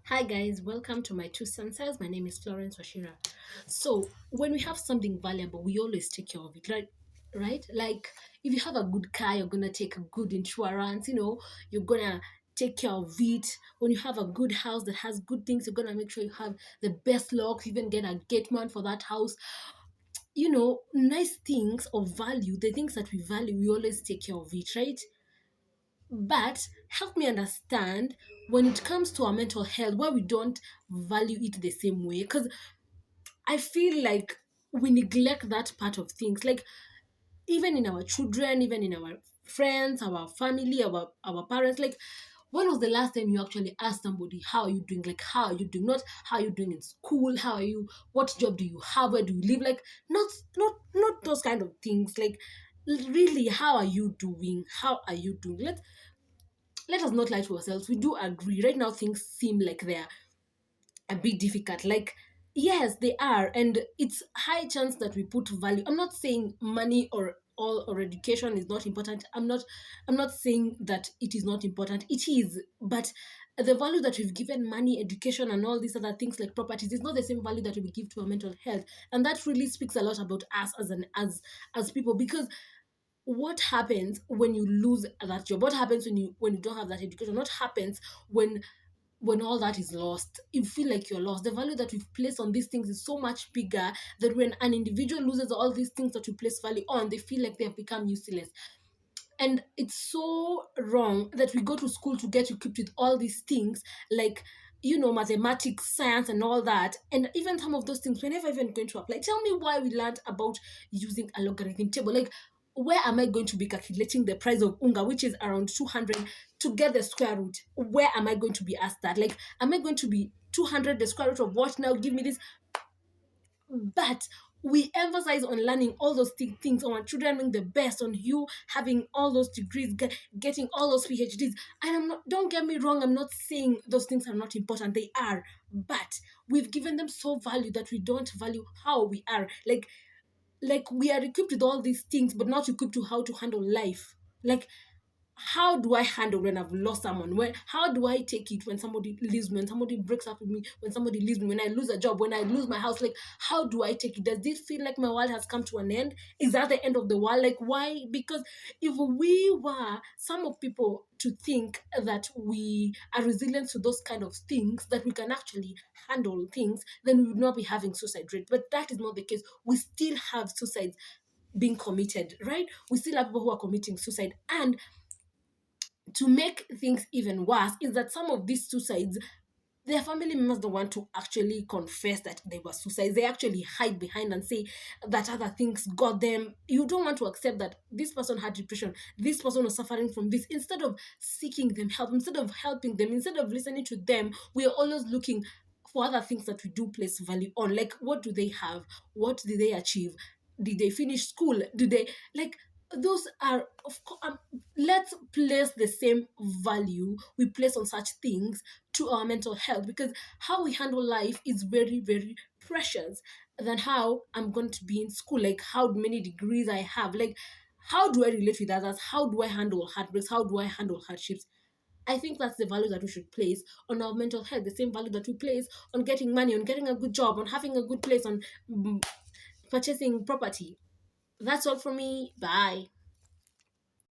Hi guys, welcome to my two senses. My name is Florence Washira. So when we have something valuable, we always take care of it, right? Right? Like if you have a good car, you're gonna take a good insurance. You're gonna take care of it. When you have a good house that has good things, you're gonna make sure you have the best locks. Even get a gate man for that house. Nice things of value. The things that we value, we always take care of it, right? But help me understand when it comes to our mental health, why we don't value it the same way. Because I feel like we neglect that part of things. Like even in our children, even in our friends, our family, our parents, like when was the last time you actually asked somebody how are you doing? Like how are you doing? Not how are you doing in school, how are you, what job do you have, where do you live? Like not those kind of things. Like really, how are you doing? How are you doing? Let us not lie to ourselves. We do agree. Right now, things seem like they're a bit difficult. Like, yes, they are. And it's high chance that we put value. I'm not saying money or education is not important. I'm not saying that it is not important. It is, but the value that we've given money, education, and all these other things like properties is not the same value that we give to our mental health. And that really speaks a lot about us as people, because what happens when you lose that job? What happens when you don't have that education? What happens when all that is lost? You feel like you're lost. The value that we've placed on these things is so much bigger that when an individual loses all these things that we place value on, they feel like they have become useless. And it's so wrong that we go to school to get equipped with all these things, like mathematics, science, and all that. And even some of those things we're never even going to apply. Tell me why we learned about using a logarithm table. Like, where am I going to be calculating the price of unga, which is around 200, to get the square root? Where am I going to be asked that? Like, am I going to be 200 the square root of what now? Give me this. But we emphasize on learning all those things, on our children being the best, on you having all those degrees, getting all those PhDs. And don't get me wrong, I'm not saying those things are not important. They are. But we've given them so value that we don't value how we are. Like we are equipped with all these things, but not equipped to how to handle life. Like, how do I handle when I've lost someone? How do I take it when somebody leaves me, when somebody breaks up with me, when somebody leaves me, when I lose a job, when I lose my house? Like, how do I take it? Does this feel like my world has come to an end? Is that the end of the world? Like, why? Because if we were some of people to think that we are resilient to those kind of things, that we can actually handle things, then we would not be having suicide rate. But that is not the case. We still have suicides being committed, right? We still have people who are committing suicide. And to make things even worse is that some of these suicides, their family members don't want to actually confess that they were suicides. They actually hide behind and say that other things got them. You don't want to accept that this person had depression, this person was suffering from this. Instead of seeking them help, instead of helping them, instead of listening to them, we are always looking for other things that we do place value on. Like, what do they have? What did they achieve? Did they finish school? Do they, like, those are, of course, let's place the same value we place on such things to our mental health, because how we handle life is very, very precious than how I'm going to be in school, like how many degrees I have, like how do I relate with others, how do I handle heartbreaks, how do I handle hardships. I think that's the value that we should place on our mental health, the same value that we place on getting money, on getting a good job, on having a good place, on purchasing property. That's all for me. Bye.